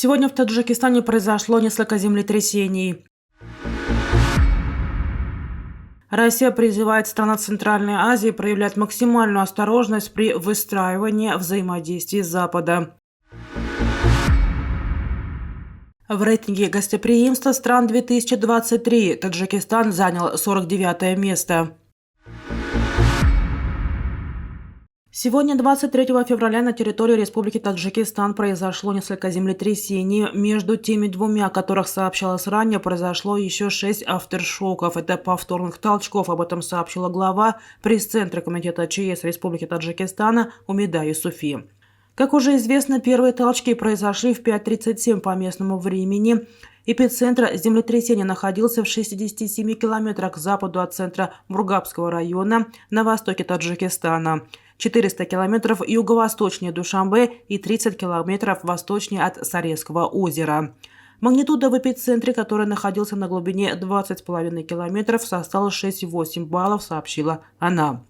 Сегодня в Таджикистане произошло несколько землетрясений. Россия призывает страны Центральной Азии проявлять максимальную осторожность при выстраивании взаимодействия с Западом. В рейтинге гостеприимства стран 2023 Таджикистан занял 49 место. Сегодня, 23 февраля, на территории Республики Таджикистан произошло несколько землетрясений. Между теми двумя, о которых сообщалось ранее, произошло еще 6 авторшоков. Это повторных толчков. Об этом сообщила глава пресс-центра Комитета ЧС Республики Таджикистана Умида Юсуфи. Как уже известно, первые толчки произошли в 5:37 по местному времени. Эпицентр землетрясения находился в 67 километрах к западу от центра Мургабского района на востоке Таджикистана, 400 километров юго-восточнее Душанбе и 30 километров восточнее от Сареского озера. Магнитуда в эпицентре, который находился на глубине 20,5 километров, составила 6,8 баллов, сообщила она.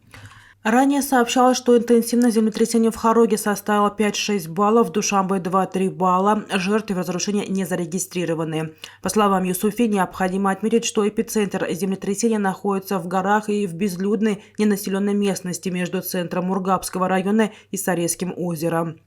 Ранее сообщалось, что интенсивность землетрясения в Хароге составила 5-6 баллов, в Душанбе 2-3 балла. Жертв и разрушения не зарегистрированы. По словам Юсуфи, необходимо отметить, что эпицентр землетрясения находится в горах и в безлюдной ненаселенной местности между центром Мургабского района и Сареским озером.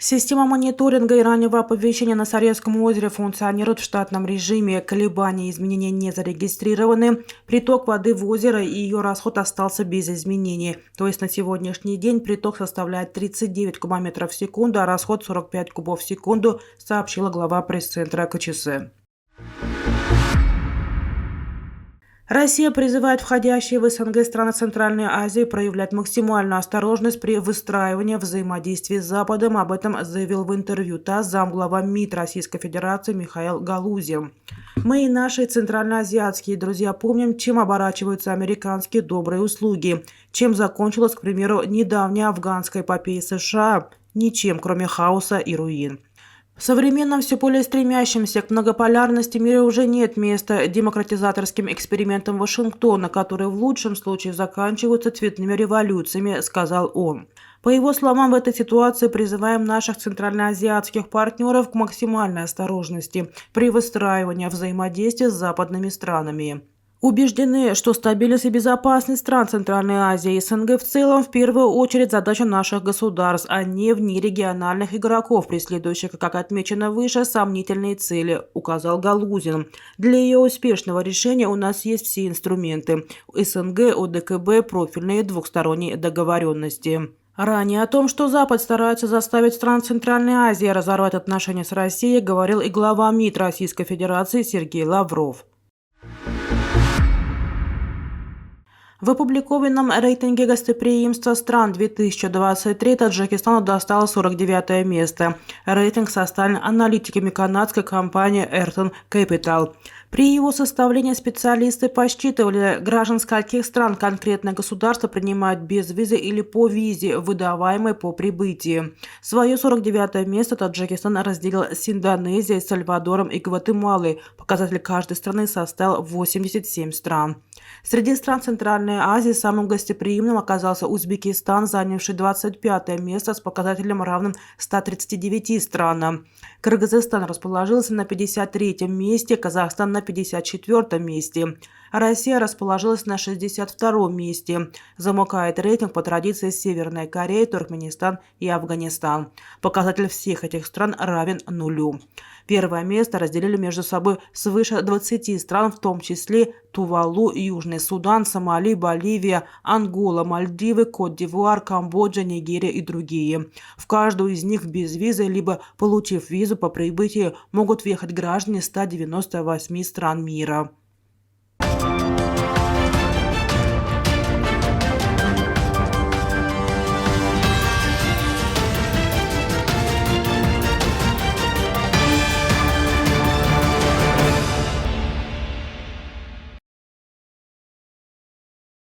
Система мониторинга и раннего оповещения на Сареском озере функционирует в штатном режиме. Колебания и изменения не зарегистрированы. Приток воды в озеро и ее расход остался без изменений. То есть на сегодняшний день приток составляет 39 кубометров в секунду, а расход 45 кубов в секунду, сообщила глава пресс-центра КЧС. Россия призывает входящие в СНГ страны Центральной Азии проявлять максимальную осторожность при выстраивании взаимодействия с Западом. Об этом заявил в интервью ТАСС замглава МИД Российской Федерации Михаил Галузин. Мы и наши центральноазиатские друзья помним, чем оборачиваются американские добрые услуги, чем закончилась, к примеру, недавняя афганская эпопея США. Ничем, кроме хаоса и руин. В современном, все более стремящемся к многополярности мире уже нет места демократизаторским экспериментам Вашингтона, которые в лучшем случае заканчиваются цветными революциями, сказал он. По его словам, в этой ситуации призываем наших центральноазиатских партнеров к максимальной осторожности при выстраивании взаимодействия с западными странами. Убеждены, что стабильность и безопасность стран Центральной Азии и СНГ в целом в первую очередь задача наших государств, а не внерегиональных игроков, преследующих, как отмечено выше, сомнительные цели, указал Галузин. Для ее успешного решения у нас есть все инструменты – СНГ, ОДКБ, профильные двухсторонние договоренности. Ранее о том, что Запад старается заставить страны Центральной Азии разорвать отношения с Россией, говорил и глава МИД Российской Федерации Сергей Лавров. В опубликованном рейтинге гостеприимства стран 2023 Таджикистану досталось 49 место. Рейтинг составлен аналитиками канадской компании Ayrton Capital. При его составлении специалисты посчитывали, граждан скольких стран конкретное государство принимают без визы или по визе, выдаваемой по прибытии. Свое 49 место Таджикистан разделил с Индонезией, Сальвадором и Гватемалой. Показатель каждой страны составил 87 стран. Среди стран Центральной Азии самым гостеприимным оказался Узбекистан, занявший 25 место с показателем равным 139 странам. Кыргызстан расположился на 53 месте, Казахстан на 54 месте. Россия расположилась на 62 месте. Замыкает рейтинг по традиции Северная Корея, Туркменистан и Афганистан. Показатель всех этих стран равен нулю. Первое место разделили между собой свыше 20 стран, в том числе Тувалу, Южный Судан, Сомали, Боливия, Ангола, Мальдивы, Кот-д'Ивуар, Камбоджа, Нигерия и другие. В каждую из них без визы, либо получив визу по прибытии, могут въехать граждане 198 стран мира.